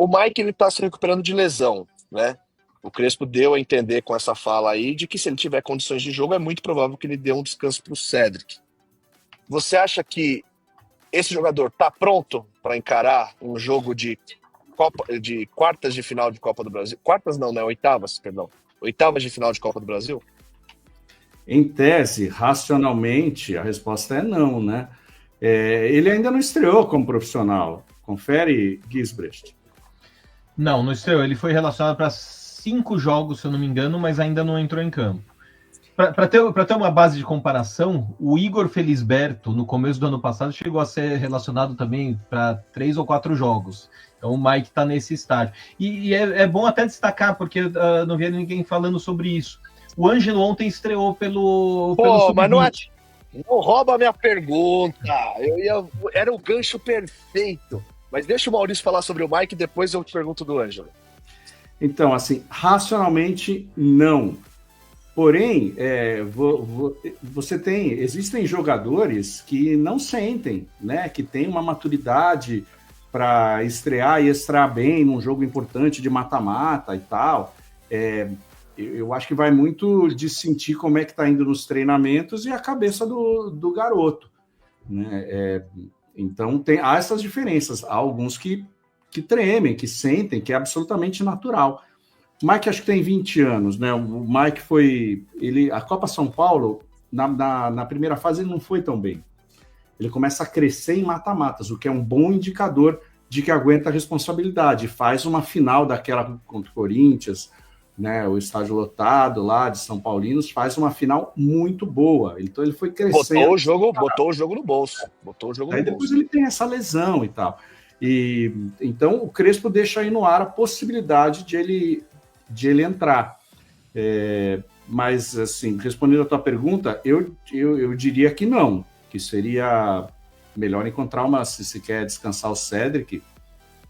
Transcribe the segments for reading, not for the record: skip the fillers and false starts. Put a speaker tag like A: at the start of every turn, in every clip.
A: O Mike ele tá se recuperando de lesão, né? O Crespo deu a entender com essa fala aí de que se ele tiver condições de jogo, é muito provável que ele dê um descanso para o Cedric. Você acha que esse jogador está pronto para encarar um jogo de quartas de final de Copa do Brasil? Quartas não, né? Oitavas, perdão. Oitavas de final de Copa do Brasil?
B: Em tese, racionalmente, a resposta é não, né? Ele ainda não estreou como profissional. Confere, Gisbrecht.
C: Não estreou. Ele foi relacionado para 5 jogos, se eu não me engano, mas ainda não entrou em campo. Para ter uma base de comparação, o Igor Felisberto, no começo do ano passado, chegou a ser relacionado também para 3 ou 4 jogos. Então o Mike está nesse estágio. E é bom até destacar, porque não vi ninguém falando sobre isso. O Ângelo ontem estreou pelo
A: mas não rouba a minha pergunta. Era o gancho perfeito. Mas deixa o Maurício falar sobre o Mike, depois eu te pergunto do Ângelo.
B: Então, assim, racionalmente, não. Porém, existem jogadores que não sentem, né? Que têm uma maturidade para estrear e estrear bem num jogo importante de mata-mata e tal. Eu acho que vai muito de sentir como é que está indo nos treinamentos e a cabeça do garoto, né? Então, há essas diferenças. Há alguns que tremem, que sentem, que é absolutamente natural. O Mike acho que tem 20 anos, né? O Mike a Copa São Paulo, na primeira fase, ele não foi tão bem. Ele começa a crescer em mata-matas, o que é um bom indicador de que aguenta a responsabilidade. Faz uma final daquela contra o Corinthians, né? O estádio lotado lá de São Paulinos, faz uma final muito boa. Então ele foi crescendo.
A: Botou o jogo no bolso.
B: Aí depois ele tem essa lesão e tal. Então o Crespo deixa aí no ar a possibilidade de ele entrar. Mas, assim, respondendo a tua pergunta, eu diria que não, que seria melhor encontrar se quer descansar o Cedric,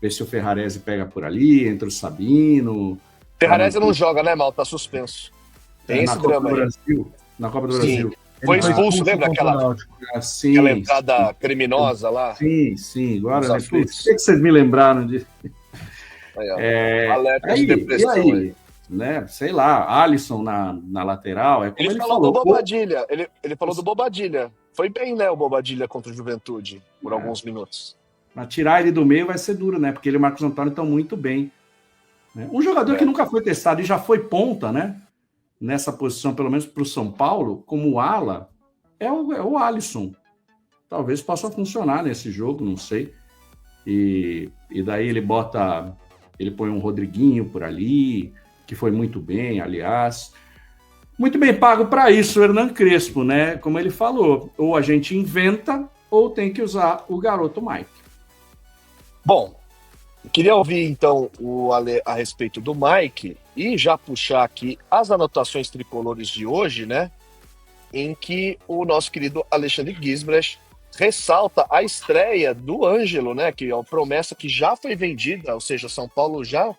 B: ver se o Ferrarese pega por ali, entre o Sabino.
A: Ferrarese não joga, né, Mal? Tá suspenso. Tem esse drama aí.
B: Na Copa do Brasil.
A: Foi expulso, lembra aquela entrada criminosa lá?
B: Sim. Agora, por que vocês me lembraram disso?
A: Alerta de depressão aí.
B: Né? Sei lá, Alisson na lateral.
A: Ele falou do Bobadilha. Ele falou do Bobadilha. Foi bem, né, o Bobadilha contra o Juventude, por alguns minutos.
B: Mas tirar ele do meio vai ser duro, né? Porque ele e o Marcos Antônio estão muito bem. Um jogador que nunca foi testado e já foi ponta, né? Nessa posição, pelo menos para o São Paulo, como ala, é o Alisson. Talvez possa funcionar nesse jogo, não sei. E daí ele põe um Rodriguinho por ali, que foi muito bem, aliás. Muito bem pago para isso, o Hernan Crespo, né? Como ele falou, ou a gente inventa, ou tem que usar o garoto Mike.
A: Bom, queria ouvir então o Ale a respeito do Mike e já puxar aqui as anotações tricolores de hoje, né? Em que o nosso querido Alexandre Gisbrecht ressalta a estreia do Ângelo, né? Que é uma promessa que já foi vendida, ou seja, São Paulo já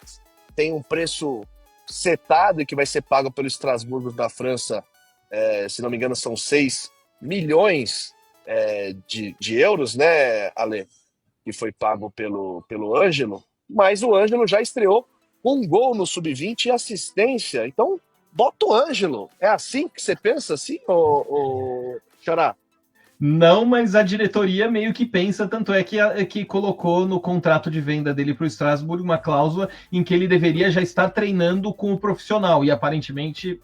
A: tem um preço setado e que vai ser pago pelo Estrasburgo da França, se não me engano, são 6 milhões de euros, né, Ale? Que foi pago pelo Ângelo, mas o Ângelo já estreou com um gol no Sub-20 e assistência. Então, bota o Ângelo. É assim que você pensa, assim, ô Xará?
C: Não, mas a diretoria meio que pensa, tanto é que colocou no contrato de venda dele para o Strasbourg uma cláusula em que ele deveria já estar treinando com o profissional, e aparentemente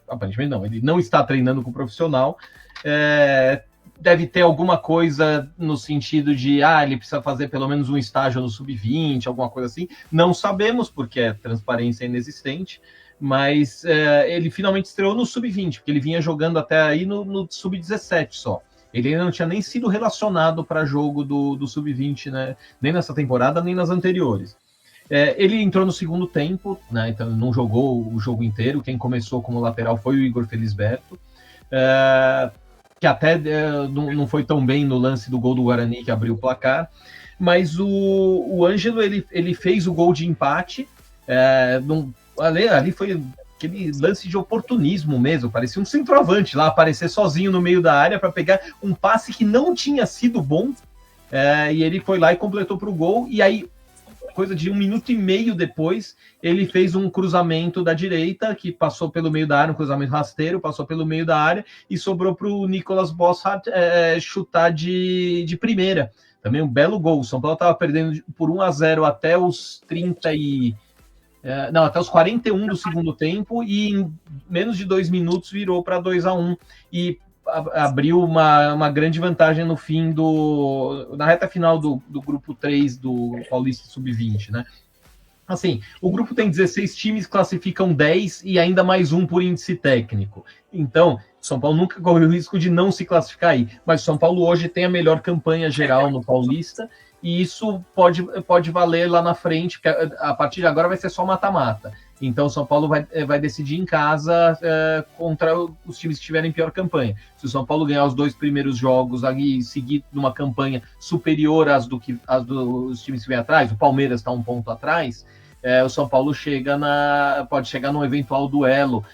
C: não, ele não está treinando com o profissional. Deve ter alguma coisa no sentido de ele precisa fazer pelo menos um estágio no Sub-20, alguma coisa assim. Não sabemos, porque é transparência inexistente, mas ele finalmente estreou no Sub-20, porque ele vinha jogando até aí no Sub-17 só. Ele ainda não tinha nem sido relacionado para jogo do Sub-20, né? Nem nessa temporada, nem nas anteriores. Ele entrou no segundo tempo, né? Então não jogou o jogo inteiro. Quem começou como lateral foi o Igor Felisberto, que até não foi tão bem no lance do gol do Guarani, que abriu o placar. Mas o Ângelo, ele fez o gol de empate. Ali foi aquele lance de oportunismo mesmo, parecia um centroavante lá, aparecer sozinho no meio da área para pegar um passe que não tinha sido bom, e ele foi lá e completou para o gol, e aí coisa de 1 minuto e meio depois, ele fez um cruzamento da direita, que passou pelo meio da área, um cruzamento rasteiro, passou pelo meio da área, e sobrou para o Nicolas Bossart chutar de primeira. Também um belo gol. O São Paulo estava perdendo por 1-0 até os 41 do segundo tempo, e em menos de 2 minutos virou para 2-1 e abriu uma grande vantagem no fim na reta final do grupo 3 do Paulista Sub-20, né? Assim, o grupo tem 16 times, classificam 10 e ainda mais um por índice técnico. Então, São Paulo nunca correu o risco de não se classificar aí. Mas o São Paulo hoje tem a melhor campanha geral no Paulista, e isso pode valer lá na frente, porque a partir de agora vai ser só mata-mata. Então o São Paulo vai decidir em casa contra os times que tiverem pior campanha. Se o São Paulo ganhar os 2 primeiros jogos e seguir numa campanha superior às dos times que vêm atrás, o Palmeiras está 1 ponto atrás, o São Paulo pode chegar num eventual duelo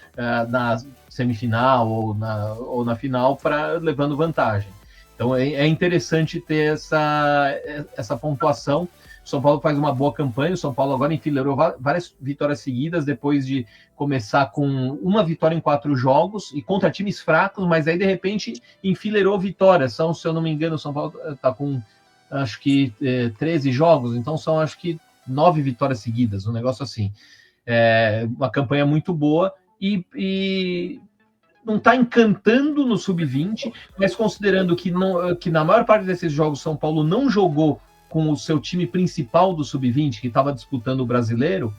C: na semifinal ou na final, levando vantagem. Então é interessante ter essa pontuação. O São Paulo faz uma boa campanha. O São Paulo agora enfileirou várias vitórias seguidas, depois de começar com uma vitória em 4 jogos e contra times fracos, mas aí de repente enfileirou vitórias. Se eu não me engano, o São Paulo está com acho que 13 jogos, então são acho que 9 vitórias seguidas, um negócio assim. Uma campanha muito boa e não está encantando no Sub-20, mas considerando que na maior parte desses jogos São Paulo não jogou com o seu time principal do Sub-20, que estava disputando o Brasileiro,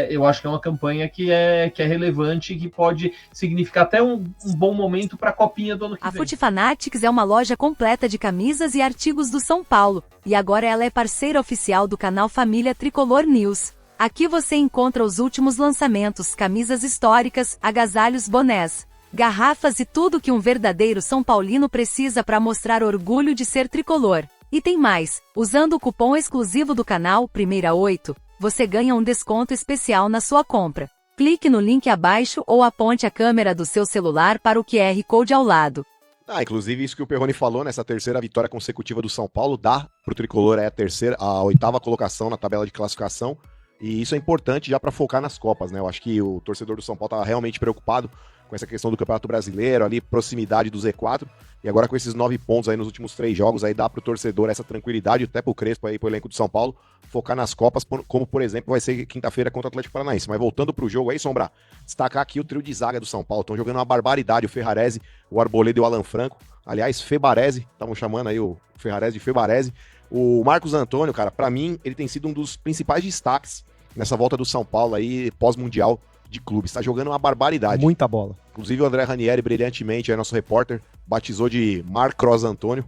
C: eu acho que é uma campanha que é relevante e que pode significar até um bom momento para a Copinha do ano que vem.
D: A Fute Fanatics é uma loja completa de camisas e artigos do São Paulo, e agora ela é parceira oficial do canal Família Tricolor News. Aqui você encontra os últimos lançamentos, camisas históricas, agasalhos, bonés, garrafas e tudo que um verdadeiro São Paulino precisa para mostrar orgulho de ser tricolor. E tem mais, usando o cupom exclusivo do canal Primeira8, você ganha um desconto especial na sua compra. Clique no link abaixo ou aponte a câmera do seu celular para o QR Code ao lado.
E: Inclusive isso que o Perrone falou, nessa terceira vitória consecutiva do São Paulo, dá pro Tricolor a 8ª colocação na tabela de classificação, e isso é importante já para focar nas Copas, né? Eu acho que o torcedor do São Paulo estava realmente preocupado com essa questão do Campeonato Brasileiro, ali, proximidade do Z4, e agora com esses 9 pontos aí nos últimos 3 jogos, aí dá pro torcedor essa tranquilidade, até pro Crespo aí, pro elenco do São Paulo, focar nas Copas, como por exemplo vai ser quinta-feira contra o Atlético Paranaense. Mas voltando pro jogo aí, Sombra, destacar aqui o trio de zaga do São Paulo, estão jogando uma barbaridade, o Ferrarese, o Arboleda e o Alan Franco, aliás, Febarese, estavam chamando aí o Ferrarese de Febarese, o Marcos Antônio, cara, pra mim, ele tem sido um dos principais destaques nessa volta do São Paulo aí, pós-mundial de clubes, tá jogando uma barbaridade.
F: Muita bola.
E: Inclusive o André Ranieri, brilhantemente, é nosso repórter, batizou de Marcos Antônio.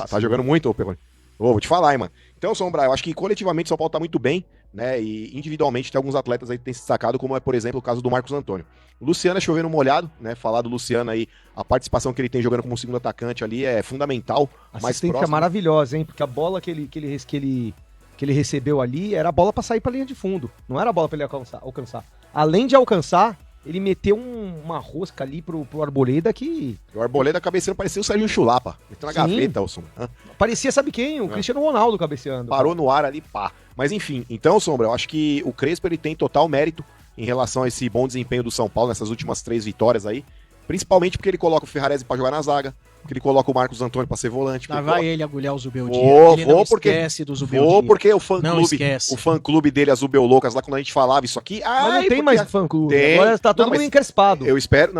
E: Tá jogando muito, Perrone. Vou te falar, hein, mano. Então, Sombra, eu acho que coletivamente o São Paulo tá muito bem, né, e individualmente tem alguns atletas aí que têm se destacado, como é, por exemplo, o caso do Marcos Antônio. O Luciano é chovendo molhado, né, falar do Luciano aí, a participação que ele tem jogando como segundo atacante ali é fundamental.
F: Assistência maravilhosa, hein, porque a bola que ele recebeu ali era a bola pra sair pra linha de fundo, não era a bola pra ele alcançar. Além de alcançar, ele meteu uma rosca ali pro Arboleda que...
E: O Arboleda cabeceando parecia o Sérgio Chulapa. Meteu na gaveta, Wilson.
F: Parecia, sabe quem? O Cristiano Ronaldo cabeceando.
E: Parou no ar ali, pá. Mas enfim, então, Sombra, eu acho que o Crespo ele tem total mérito em relação a esse bom desempenho do São Paulo nessas últimas 3 vitórias aí. Principalmente porque ele coloca o Ferrarese pra jogar na zaga, porque ele coloca o Marcos Antônio pra ser volante.
G: Lá vai ele agulhar o Zubeldia.
E: Ele não
G: esquece do Zubeldia.
E: Vou porque o fã-clube dele, as Zubeuloucas, lá quando a gente falava isso aqui...
F: Mas não tem mais fã-clube. Agora tá todo mundo encrespado.
E: Eu espero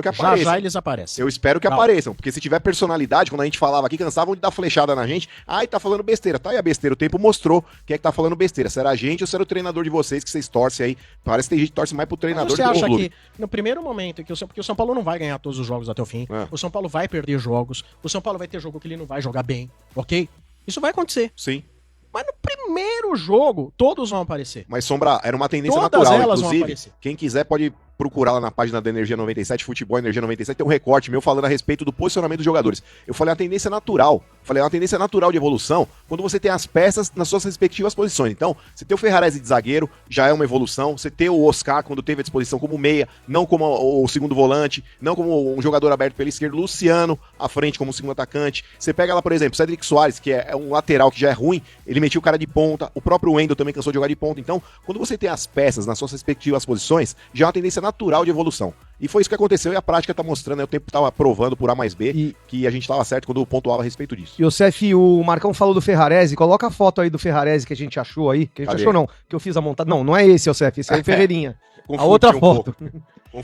E: que apareçam.
G: Já eles aparecem.
E: Eu espero que apareçam, porque se tiver personalidade, quando a gente falava aqui, cansavam de dar flechada na gente. Tá falando besteira. Tá aí a besteira. O tempo mostrou quem é que tá falando besteira. Se era a gente ou se era o treinador de vocês que vocês torcem aí. Parece que tem gente que torce mais pro treinador do que pro clube.
G: Você acha que no primeiro momento, porque o São Paulo não vai ganhar todos os jogos até o fim, o São Paulo vai perder jogos, o São Paulo vai ter jogo que ele não vai jogar bem, ok? Isso vai acontecer.
E: Sim.
G: Mas no primeiro jogo, todos vão aparecer.
E: Mas, Sombra, era uma tendência
G: Todas
E: natural.
G: elas vão
E: Inclusive,
G: aparecer.
E: quem quiser pode procurar lá na página da Energia 97, Futebol Energia 97, tem um recorte meu falando a respeito do posicionamento dos jogadores. Eu falei, é uma tendência natural. Falei, é uma tendência natural de evolução quando você tem as peças nas suas respectivas posições. Então, você ter o Ferrarese de zagueiro já é uma evolução. Você ter o Oscar quando teve a disposição como meia, não como o segundo volante, não como um jogador aberto pela esquerda. Luciano à frente como segundo atacante. Você pega lá, por exemplo, Cedric Soares, que é um lateral que já é ruim, ele metia o cara de ponta. O próprio Wendel também cansou de jogar de ponta. Então, quando você tem as peças nas suas respectivas posições, já é uma tendência natural de evolução. E foi isso que aconteceu e a prática tá mostrando, né? O tempo tava provando por A mais B que a gente tava certo quando pontuava a respeito disso.
F: Yosef, o Marcão falou do Ferrarese, coloca a foto aí do Ferrarese que a gente achou aí. Que a gente
E: Cadê?
F: achou não, que eu fiz a montada. Não, não é esse, Yosef, esse é o Ferreirinha. A outra foto.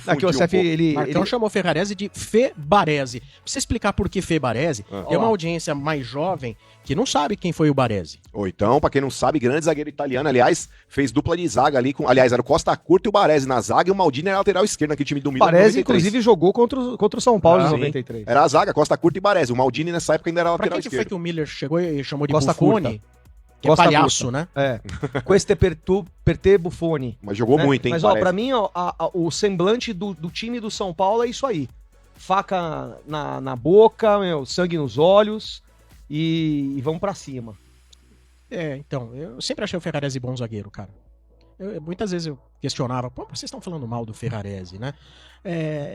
F: Aqui, o Yosef,
G: Marcão chamou Ferrarese de Febarese. Pra você explicar por que Febarese, é uma audiência mais jovem que não sabe quem foi o Baresi.
E: Ou então, pra quem não sabe, grande zagueiro italiano, aliás, fez dupla de zaga ali com, aliás, era o Costa Curta e o Baresi na zaga e o Maldini era lateral esquerdo naquele time do Milan.
F: Baresi, inclusive, jogou contra o São Paulo em 93.
E: Era a zaga, Costa Curta e Baresi. O Maldini nessa época ainda era lateral
G: esquerdo. Pra que foi que o Miller chegou e chamou de
F: Costa
G: Buffoni?
F: Curta.
G: Que é palhaço,
F: Curta.
G: né?
F: É. Queste per te Buffoni.
E: Mas jogou muito, hein?
F: Mas, ó, pra mim, ó, o semblante do time do São Paulo é isso aí. Faca na boca, sangue nos olhos e vamos pra cima.
G: Então, eu sempre achei o Ferrarese bom zagueiro, cara. Muitas vezes eu questionava, pô, vocês estão falando mal do Ferrarese, né?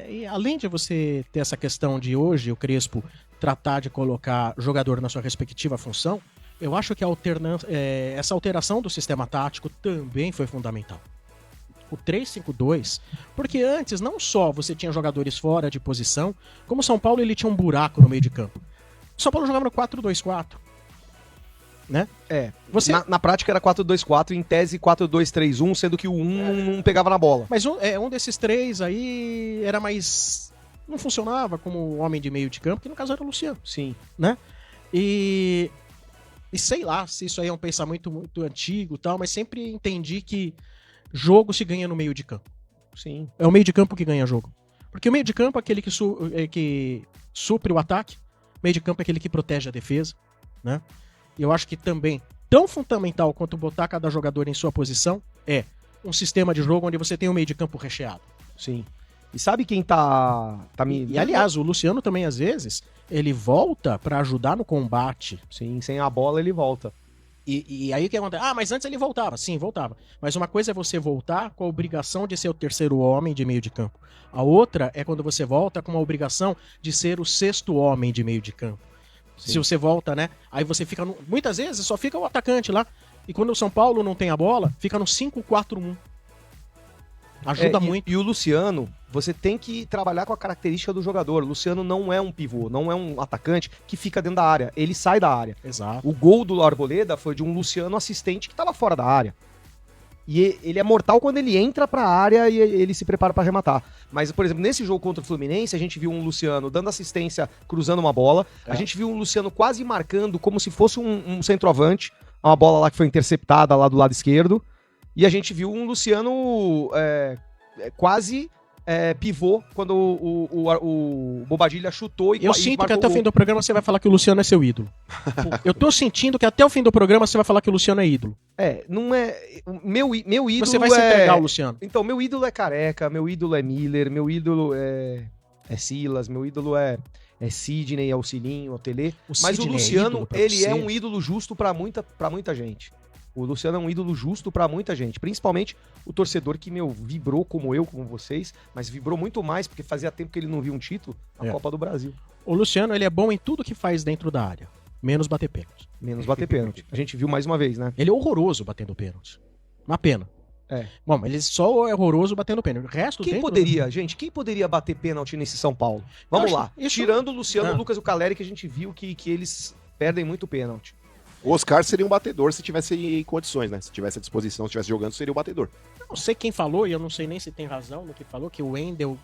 G: E além de você ter essa questão de hoje, o Crespo tratar de colocar jogador na sua respectiva função, eu acho que essa alteração do sistema tático também foi fundamental. O 3-5-2, porque antes não só você tinha jogadores fora de posição, como o São Paulo ele tinha um buraco no meio de campo. O São Paulo jogava no 4-2-4. Né?
F: Na prática era 4-2-4, em tese 4-2-3-1, sendo que o 1 não pegava na bola.
G: Mas um desses três aí era mais... não funcionava como homem de meio de campo, que no caso era o Luciano.
F: Sim.
G: Né? E sei lá se isso aí é um pensamento muito antigo e tal, mas sempre entendi que jogo se ganha no meio de campo.
F: Sim.
G: É o meio de campo que ganha jogo. Porque o meio de campo é aquele que supre o ataque, o meio de campo é aquele que protege a defesa, né? E eu acho que também, tão fundamental quanto botar cada jogador em sua posição, é um sistema de jogo onde você tem um meio de campo recheado.
F: Sim. E sabe quem tá me...
G: E aliás, o Luciano também, às vezes, ele volta pra ajudar no combate.
F: Sim, sem a bola ele volta.
G: E aí o que acontece? Mas antes ele voltava. Sim, voltava. Mas uma coisa é você voltar com a obrigação de ser o terceiro homem de meio de campo. A outra é quando você volta com a obrigação de ser o sexto homem de meio de campo. Sim. Se você volta, né? Aí você fica... Muitas vezes só fica o atacante lá. E quando o São Paulo não tem a bola, fica no 5-4-1. Ajuda muito.
F: E o Luciano, você tem que trabalhar com a característica do jogador. O Luciano não é um pivô, não é um atacante que fica dentro da área. Ele sai da área.
G: Exato.
F: O gol do Arboleda foi de um Luciano assistente que estava fora da área. E ele é mortal quando ele entra pra área e ele se prepara para arrematar. Mas, por exemplo, nesse jogo contra o Fluminense, a gente viu um Luciano dando assistência, cruzando uma bola. A gente viu um Luciano quase marcando como se fosse um centroavante. Uma bola lá que foi interceptada lá do lado esquerdo. E a gente viu um Luciano quase pivô quando o Bobadilha chutou e
G: eu sinto que até o fim do programa você vai falar que o Luciano é seu ídolo. Eu tô sentindo que até o fim do programa você vai falar que o Luciano é ídolo.
F: Não é... Meu ídolo
G: você vai se entregar, Luciano.
F: Então, meu ídolo é Careca, meu ídolo é Miller, meu ídolo é Silas, meu ídolo é Sidney, é o Cilinho, é o Tele. Mas o Luciano, ele é um ídolo justo pra muita gente. O Luciano é um ídolo justo pra muita gente, principalmente o torcedor que, vibrou como eu, como vocês, mas vibrou muito mais porque fazia tempo que ele não viu um título, a Copa do Brasil.
G: O Luciano, ele é bom em tudo que faz dentro da área, menos bater pênalti.
F: Menos bater pênalti. A gente viu mais uma vez, né?
G: Ele é horroroso batendo pênalti. Uma pena. Bom, ele só é horroroso batendo pênalti. O resto
F: quem poderia bater pênalti nesse São Paulo? Vamos lá. Tirando o Luciano, o Lucas e o Caleri, que a gente viu que eles perdem muito pênalti.
E: O Oscar seria um batedor se tivesse em condições, né? Se tivesse à disposição, se estivesse jogando, seria o batedor.
G: Eu não sei quem falou, e eu não sei nem se tem razão no que falou, que o Wendel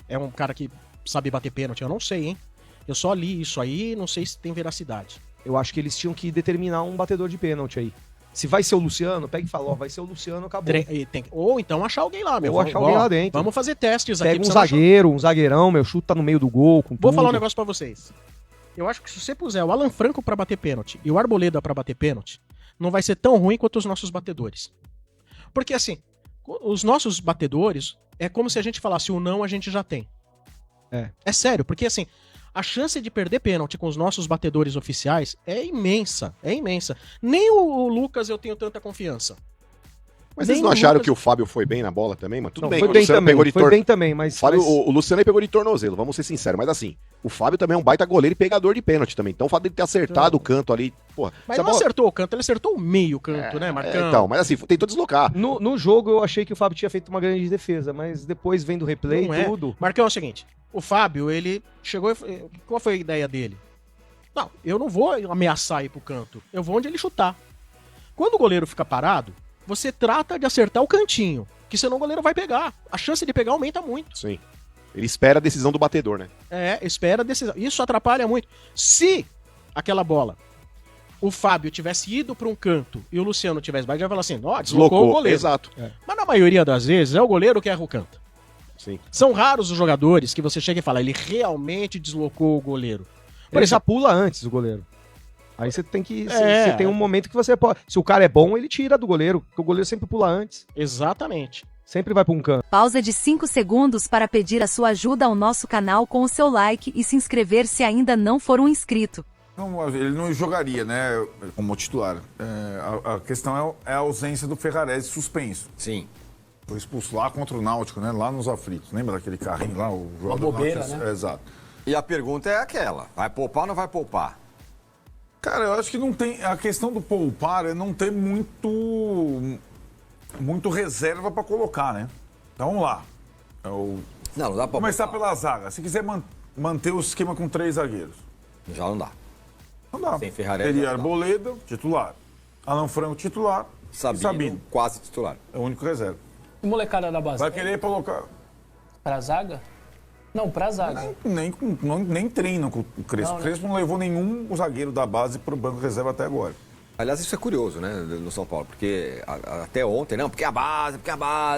G: é um cara que sabe bater pênalti. Eu não sei, hein? Eu só li isso aí, não sei se tem veracidade.
F: Eu acho que eles tinham que determinar um batedor de pênalti aí. Se vai ser o Luciano, pega e fala, vai ser o Luciano, acabou.
G: Ou então achar alguém lá, meu.
F: Ou achar alguém lá dentro.
G: Vamos fazer testes aqui.
F: Pega um zagueirão, chuta no meio do gol.
G: Vou falar um negócio pra vocês. Eu acho que se você puser o Alan Franco pra bater pênalti e o Arboleda pra bater pênalti, não vai ser tão ruim quanto os nossos batedores. Porque assim, Os nossos batedores, é como se a gente falasse o não a gente já tem. É sério, porque assim, a chance de perder pênalti com os nossos batedores oficiais é imensa, é imensa. Nem o Lucas eu tenho tanta confiança.
E: Mas vocês não acharam que o Fábio foi bem na bola também, mano? Tudo
F: Não,
E: bem,
F: foi
E: o
F: bem
E: Luciano
F: também,
E: pegou de
F: foi bem também, mas...
E: Fábio, o Luciano aí pegou de tornozelo, vamos ser sinceros, mas assim, o Fábio também é um baita goleiro e pegador de pênalti também, então o fato dele ter acertado o canto ali, porra...
G: Mas não acertou o canto, ele acertou o meio canto, né, Marcão?
E: Então, mas assim, tentou deslocar.
F: No jogo eu achei que o Fábio tinha feito uma grande defesa, mas depois vendo o replay
G: Não
F: e
G: é.
F: tudo...
G: Marcão, é o seguinte, o Fábio, ele chegou e... Qual foi a ideia dele? Não, eu não vou ameaçar ir pro canto, eu vou onde ele chutar. Quando o goleiro fica parado, você trata de acertar o cantinho, que senão o goleiro vai pegar. A chance de pegar aumenta muito.
E: Sim. Ele espera a decisão do batedor, né?
G: Espera a decisão. Isso atrapalha muito. Se aquela bola, o Fábio tivesse ido para um canto e o Luciano tivesse baixo, já falar assim, ó, deslocou o goleiro.
E: Exato.
G: Mas na maioria das vezes é o goleiro que erra o canto.
E: Sim.
G: São raros os jogadores que você chega e fala, ele realmente deslocou o goleiro.
F: Ele já pula antes o goleiro. Aí você tem que... Você tem um momento que você pode... Se o cara é bom, ele tira do goleiro, porque o goleiro sempre pula antes.
G: Exatamente.
F: Sempre vai para um canto.
D: Pausa de 5 segundos para pedir a sua ajuda ao nosso canal com o seu like e se inscrever se ainda não for um inscrito.
H: Não, ele não jogaria, né, como titular. A questão é a ausência do Ferrarese suspenso.
I: Sim.
H: Foi expulso lá contra o Náutico, né, lá nos aflitos. Lembra daquele carrinho lá? O
I: Uma bobeira,
H: Náutico,
I: né?
H: Exato.
I: E a pergunta é aquela, vai poupar ou não vai poupar?
H: Cara, eu acho que não tem... A questão do poupar é não ter muito reserva para colocar, né? Então, vamos lá.
I: Não dá pra
H: Começar
I: poupar.
H: pela zaga. Se quiser manter o esquema com 3 zagueiros.
I: Já não dá.
H: Não dá.
I: Sem Ferrarese,
H: Teria
I: não dá.
H: Arboleda, titular. Alan Franco, titular. E Sabino.
I: Quase titular.
H: É o único reserva.
J: E molecada da base?
H: Vai querer colocar...
J: Pra zaga? Não, pra zaga.
H: Nem treinam com o Crespo.
J: Não,
H: O Crespo não levou nenhum zagueiro da base pro banco de reserva até agora.
I: Aliás, isso é curioso, né, no São Paulo, porque até ontem, não, porque a base,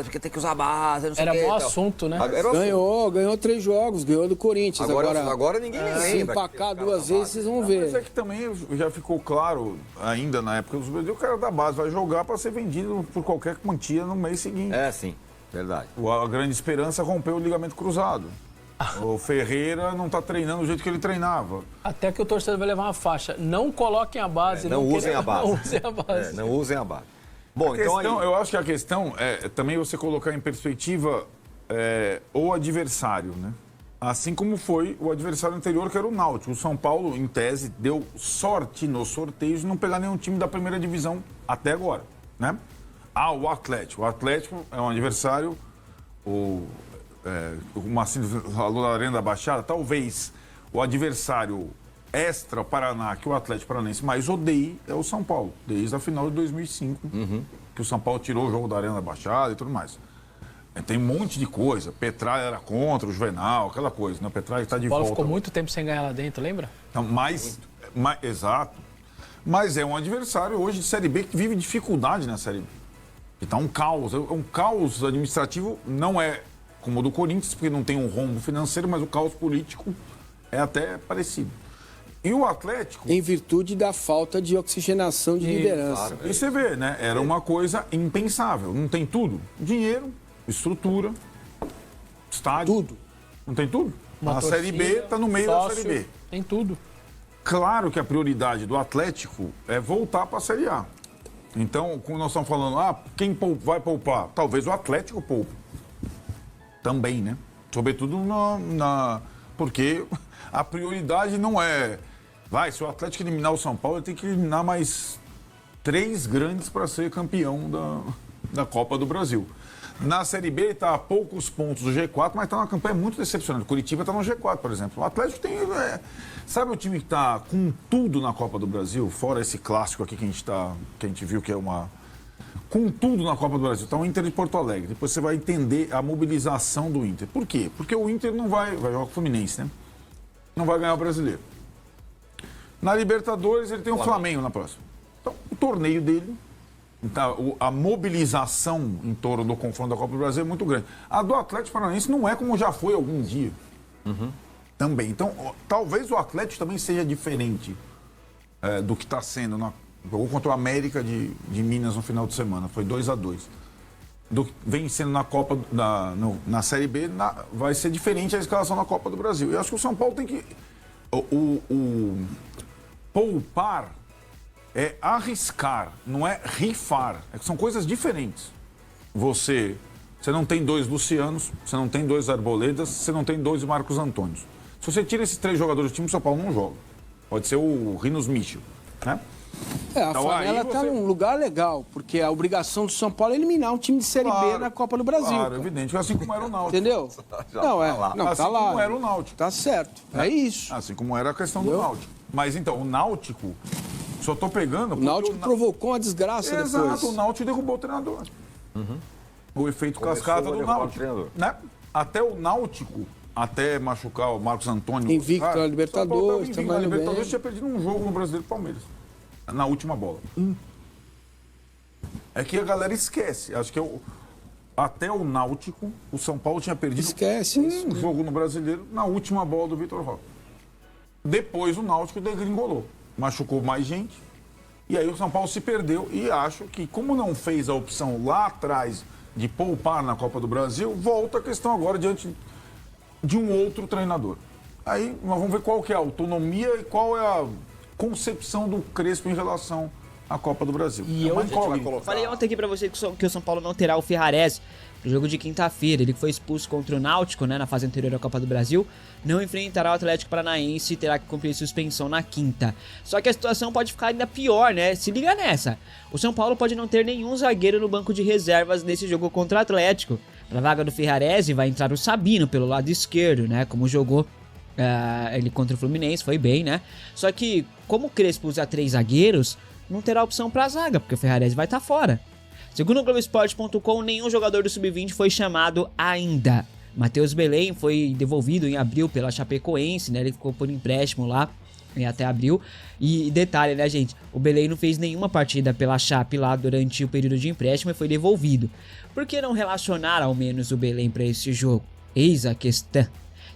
I: porque tem que usar a base, não sei
J: Era
I: o quê,
J: bom
I: e tal.
J: assunto, né?
I: Era o
K: Ganhou 3 jogos, ganhou do Corinthians.
I: Agora ninguém nem
K: se
I: lembra.
K: empacar 2 vezes, vocês vão
H: Mas
K: ver.
H: é que também já ficou claro, ainda na época dos Brasil, o cara da base vai jogar para ser vendido por qualquer quantia no mês seguinte.
I: É, sim, verdade.
H: A grande esperança rompeu o ligamento cruzado. O Ferreira não tá treinando do jeito que ele treinava.
J: Até que o torcedor vai levar uma faixa. Não coloquem a base.
I: Não usem a base.
J: Não usem a base.
I: Não usem a base. Bom,
H: Eu acho que a questão é também você colocar em perspectiva o adversário, né? Assim como foi o adversário anterior, que era o Náutico. O São Paulo, em tese, deu sorte nos sorteios de não pegar nenhum time da primeira divisão até agora, né? O Atlético. O Atlético é um adversário... O Marcinho falou da Arena da Baixada, talvez o adversário extra Paraná que o Atlético Paranaense mais odeia é o São Paulo, desde a final de 2005, que o São Paulo tirou o jogo da Arena da Baixada e tudo mais. Tem um monte de coisa, Petralha era contra o Juvenal, aquela coisa, né? O Petralha está de
J: O Paulo
H: volta.
J: ficou muito tempo sem ganhar lá dentro, lembra?
H: Então, exato. Mas é um adversário hoje de Série B que vive dificuldade na Série B. Então, um caos administrativo não é como o do Corinthians, porque não tem um rombo financeiro, mas o caos político é até parecido. E o Atlético...
K: Em virtude da falta de oxigenação de liderança.
H: E você vê, né? Era uma coisa impensável. Não tem tudo? Dinheiro, estrutura, estádio.
K: Tudo.
H: Não tem tudo?
J: Uma
H: A
J: torcida,
H: Série B está no meio
J: sócio,
H: da Série B.
J: Tem tudo.
H: Claro que a prioridade do Atlético é voltar para a Série A. Então, quando nós estamos falando, quem vai poupar? Talvez o Atlético poupe. Também, né? Sobretudo porque a prioridade não é... se o Atlético eliminar o São Paulo, ele tem que eliminar mais 3 grandes para ser campeão da Copa do Brasil. Na Série B, ele está a poucos pontos do G4, mas está numa campanha muito decepcionante. Curitiba está no G4, por exemplo. O Atlético tem... sabe o time que está com tudo na Copa do Brasil? Fora esse clássico aqui que a gente viu que é uma... Com tudo na Copa do Brasil. Está o Inter de Porto Alegre. Depois você vai entender a mobilização do Inter. Por quê? Porque o Inter não vai jogar com o Fluminense, né? Não vai ganhar o Brasileiro. Na Libertadores, ele tem o Flamengo na próxima. Então, o torneio dele... Então, a mobilização em torno do confronto da Copa do Brasil é muito grande. A do Atlético Paranaense não é como já foi algum dia. Também. Então, talvez o Atlético também seja diferente do que está sendo. Jogou contra o América de Minas no final de semana. Foi 2-2. do que vem sendo na Copa, na Série B, vai ser diferente a escalação na Copa do Brasil. Eu acho que o São Paulo tem que... O poupar é arriscar, não é rifar. São coisas diferentes. Você não tem 2 Lucianos, você não tem 2 Arboledas, você não tem 2 Marcos Antônios. Se você tira esses 3 jogadores do time, o São Paulo não joga. Pode ser o Rinos Michel, né?
K: A Flanela tá num lugar legal, porque a obrigação do São Paulo é eliminar um time de Série B na Copa do Brasil.
H: Claro, evidente, assim como era o Náutico.
K: Entendeu?
H: Assim como era o Náutico.
K: Tá certo, é isso.
H: Assim como era a questão do Náutico. Mas então, o Náutico, só tô pegando...
K: O Náutico provocou uma desgraça depois.
H: Exato, o Náutico derrubou o treinador. O efeito cascata do Náutico. Né? Até o Náutico, até machucar o Marcos Antônio...
K: Invicto na Libertadores.
H: Na Libertadores tinha perdido um jogo no Brasileiro do Palmeiras. Na última bola. É que a galera esquece. Acho que até o Náutico, o São Paulo tinha perdido um jogo no Brasileiro na última bola do Vitor Roque. Depois o Náutico degringolou. Machucou mais gente. E aí o São Paulo se perdeu. E acho que, como não fez a opção lá atrás de poupar na Copa do Brasil, volta a questão agora diante de um outro treinador. Aí nós vamos ver qual que é a autonomia e qual é a concepção do Crespo em relação à Copa do Brasil.
L: E eu falei ontem aqui pra você que o São Paulo não terá o Ferrarese no jogo de quinta-feira. Ele foi expulso contra o Náutico, né, na fase anterior da Copa do Brasil. Não enfrentará o Atlético Paranaense e terá que cumprir suspensão na quinta. Só que a situação pode ficar ainda pior, né? Se liga nessa. O São Paulo pode não ter nenhum zagueiro no banco de reservas nesse jogo contra o Atlético. Pra vaga do Ferrarese vai entrar o Sabino pelo lado esquerdo, né? Como jogou ele contra o Fluminense, foi bem, né? Só que, como o Crespo usa 3 zagueiros, não terá opção pra zaga, porque o Ferrarese vai estar fora. Segundo o Globoesporte.com, nenhum jogador do Sub-20 foi chamado ainda. Matheus Belém foi devolvido em abril pela Chapecoense, né? Ele ficou por empréstimo lá até abril. E detalhe, né, gente? O Belém não fez nenhuma partida pela Chape lá durante o período de empréstimo e foi devolvido. Por que não relacionar ao menos o Belém para esse jogo? Eis a questão.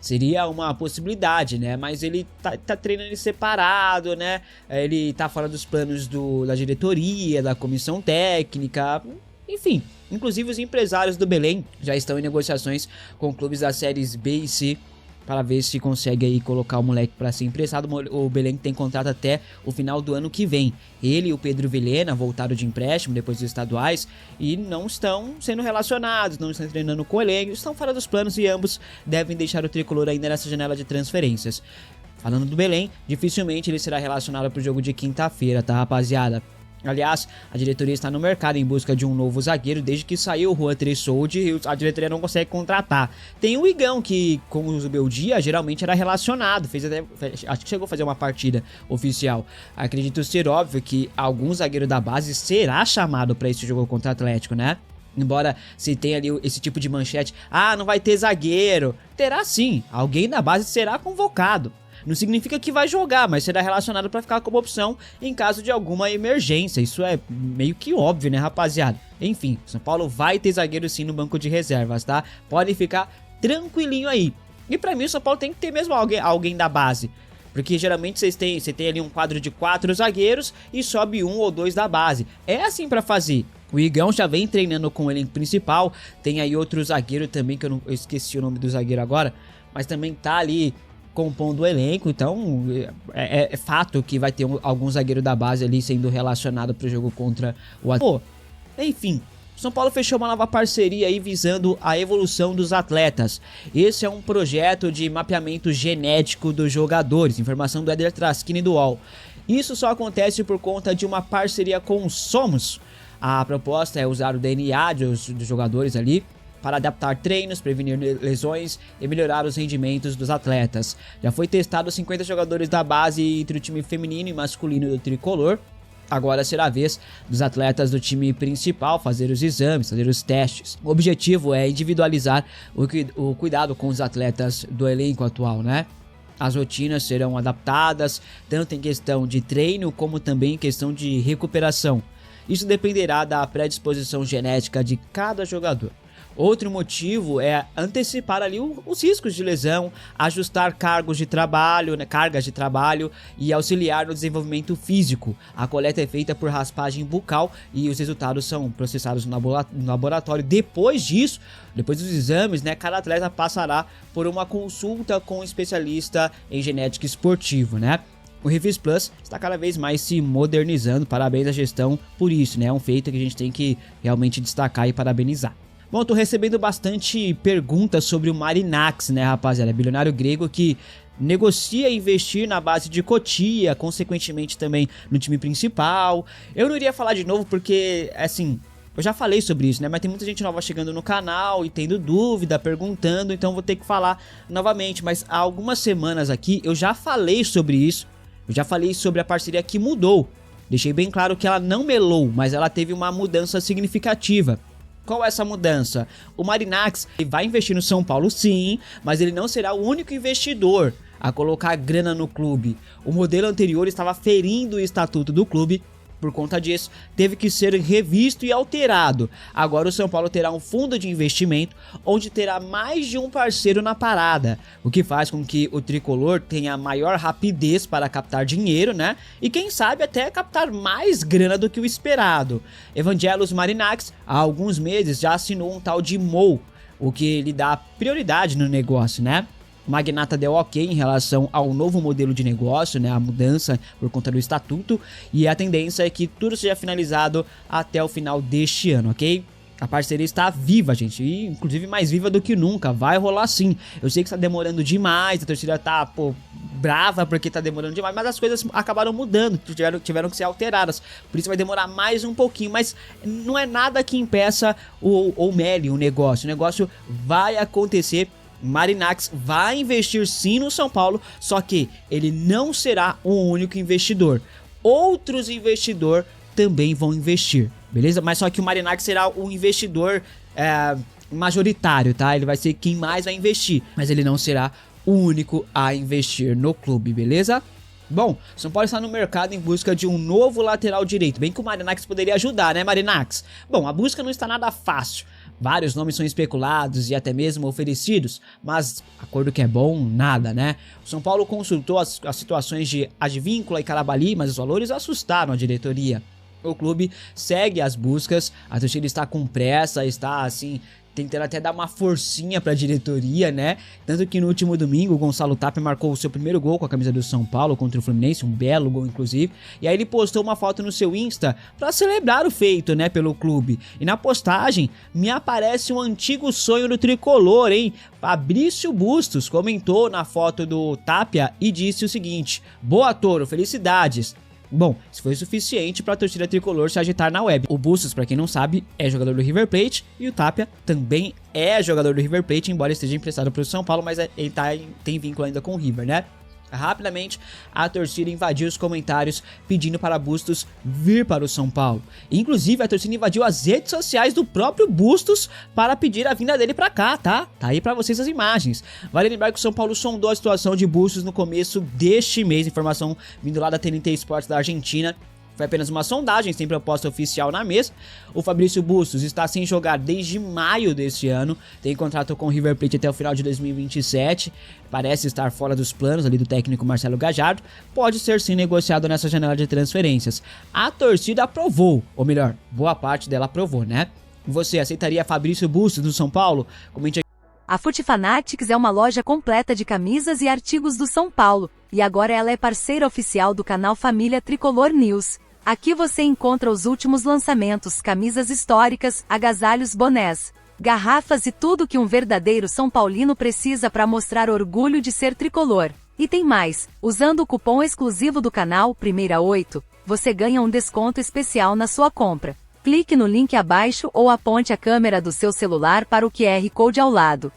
L: Seria uma possibilidade, né? Mas ele tá treinando separado, né? Ele tá fora dos planos da diretoria, da comissão técnica, enfim. Inclusive os empresários do Belém já estão em negociações com clubes das séries B e C para ver se consegue aí colocar o moleque para ser emprestado. O Belém tem contrato até o final do ano que vem. Ele e o Pedro Vilhena voltaram de empréstimo depois dos estaduais e não estão sendo relacionados, não estão treinando com o elenco, estão fora dos planos e ambos devem deixar o tricolor ainda nessa janela de transferências. Falando do Belém, dificilmente ele será relacionado para o jogo de quinta-feira, tá, rapaziada? Aliás, a diretoria está no mercado em busca de um novo zagueiro desde que saiu o Juan Tressoldi e a diretoria não consegue contratar. Tem o Igão, que com o Zubeldia geralmente era relacionado, acho que chegou a fazer uma partida oficial. Acredito ser óbvio que algum zagueiro da base será chamado para esse jogo contra o Atlético, né? Embora se tenha ali esse tipo de manchete, não vai ter zagueiro, terá sim, alguém da base será convocado. Não significa que vai jogar, mas será relacionado para ficar como opção em caso de alguma emergência. Isso é meio que óbvio, né, rapaziada? Enfim, São Paulo vai ter zagueiro sim no banco de reservas, tá? Podem ficar tranquilinho aí. E pra mim o São Paulo tem que ter mesmo alguém da base. Porque geralmente você tem ali um quadro de 4 zagueiros e sobe 1 ou 2 da base. É assim pra fazer. O Igão já vem treinando com o elenco principal. Tem aí outro zagueiro também, que eu esqueci o nome do zagueiro agora. Mas também tá ali compondo o elenco, então é fato que vai ter algum zagueiro da base ali sendo relacionado pro jogo contra o Atlético. Enfim, São Paulo fechou uma nova parceria aí visando a evolução dos atletas. Esse é um projeto de mapeamento genético dos jogadores, informação do Éder Traschini do UOL. Isso só acontece por conta de uma parceria com o Somos. A proposta é usar o DNA dos jogadores ali para adaptar treinos, prevenir lesões e melhorar os rendimentos dos atletas. Já foi testado 50 jogadores da base entre o time feminino e masculino do tricolor. Agora será a vez dos atletas do time principal fazer os exames, fazer os testes. O objetivo é individualizar o cuidado com os atletas do elenco atual, né? As rotinas serão adaptadas, tanto em questão de treino como também em questão de recuperação. Isso dependerá da predisposição genética de cada jogador. Outro motivo é antecipar ali os riscos de lesão, ajustar cargas de trabalho e auxiliar no desenvolvimento físico. A coleta é feita por raspagem bucal e os resultados são processados no laboratório. Depois disso, depois dos exames, né, cada atleta passará por uma consulta com um especialista em genética esportiva, né? O Refis Plus está cada vez mais se modernizando. Parabéns à gestão por isso, né? É um feito que a gente tem que realmente destacar e parabenizar. Bom, tô recebendo bastante perguntas sobre o Marinax, né, rapaziada? Bilionário grego que negocia investir na base de Cotia, consequentemente também no time principal. Eu não iria falar de novo porque, assim, eu já falei sobre isso, né? Mas tem muita gente nova chegando no canal e tendo dúvida, perguntando, então vou ter que falar novamente. Mas há algumas semanas aqui eu já falei sobre isso, eu já falei sobre a parceria que mudou. Deixei bem claro que ela não melou, mas ela teve uma mudança significativa. Qual é essa mudança? O Marinax vai investir no São Paulo sim, mas ele não será o único investidor a colocar grana no clube. O modelo anterior estava ferindo o estatuto do clube. Por conta disso, teve que ser revisto e alterado. Agora o São Paulo terá um fundo de investimento, onde terá mais de um parceiro na parada, o que faz com que o tricolor tenha maior rapidez para captar dinheiro, né? E quem sabe até captar mais grana do que o esperado. Evangelos Marinax, há alguns meses, já assinou um tal de MOU, o que lhe dá prioridade no negócio, né? O magnata deu ok em relação ao novo modelo de negócio, né, a mudança por conta do estatuto, e a tendência é que tudo seja finalizado até o final deste ano, ok? A parceria está viva, gente, e inclusive mais viva do que nunca, vai rolar sim. Eu sei que está demorando demais, a torcida tá, brava porque tá demorando demais, mas as coisas acabaram mudando, tiveram que ser alteradas, por isso vai demorar mais um pouquinho, mas não é nada que impeça ou mele o negócio vai acontecer. Marinax vai investir sim no São Paulo, só que ele não será o único investidor. Outros investidores também vão investir, beleza? Mas só que o Marinax será o investidor majoritário, tá? Ele vai ser quem mais vai investir, mas ele não será o único a investir no clube, beleza? Bom, São Paulo está no mercado em busca de um novo lateral direito, bem que o Marinax poderia ajudar, né, Marinax? Bom, a busca não está nada fácil. Vários nomes são especulados e até mesmo oferecidos, mas acordo que é bom, nada, né? O São Paulo consultou as situações de Advíncula e Calabali, mas os valores assustaram a diretoria. O clube segue as buscas, a torcida está com pressa, está assim, tentando até dar uma forcinha pra diretoria, né? Tanto que no último domingo o Gonçalo Tapia marcou o seu primeiro gol com a camisa do São Paulo contra o Fluminense, um belo gol inclusive. E aí ele postou uma foto no seu Insta pra celebrar o feito, né, pelo clube. E na postagem me aparece um antigo sonho do tricolor, hein? Fabrício Bustos comentou na foto do Tapia e disse o seguinte: "Boa, Toro, felicidades." Bom, isso foi suficiente para a torcida tricolor se agitar na web. O Bustos, para quem não sabe, é jogador do River Plate e o Tapia também é jogador do River Plate, embora esteja emprestado para o São Paulo, mas ele tem vínculo ainda com o River, né? Rapidamente, a torcida invadiu os comentários pedindo para Bustos vir para o São Paulo. Inclusive, a torcida invadiu as redes sociais do próprio Bustos para pedir a vinda dele para cá, tá? Tá aí para vocês as imagens. Vale lembrar que o São Paulo sondou a situação de Bustos no começo deste mês, informação vindo lá da TNT Sports da Argentina. Foi apenas uma sondagem, sem proposta oficial na mesa. O Fabrício Bustos está sem jogar desde maio deste ano. Tem contrato com o River Plate até o final de 2027. Parece estar fora dos planos ali do técnico Marcelo Gallardo. Pode ser sim negociado nessa janela de transferências. A torcida aprovou, ou melhor, boa parte dela aprovou, né? Você aceitaria Fabrício Bustos no São Paulo? Comente aqui.
D: A Futifanatics é uma loja completa de camisas e artigos do São Paulo, e agora ela é parceira oficial do canal Família Tricolor News. Aqui você encontra os últimos lançamentos, camisas históricas, agasalhos, bonés, garrafas e tudo que um verdadeiro São Paulino precisa para mostrar orgulho de ser tricolor. E tem mais, usando o cupom exclusivo do canal Primeira 8, você ganha um desconto especial na sua compra. Clique no link abaixo ou aponte a câmera do seu celular para o QR Code ao lado.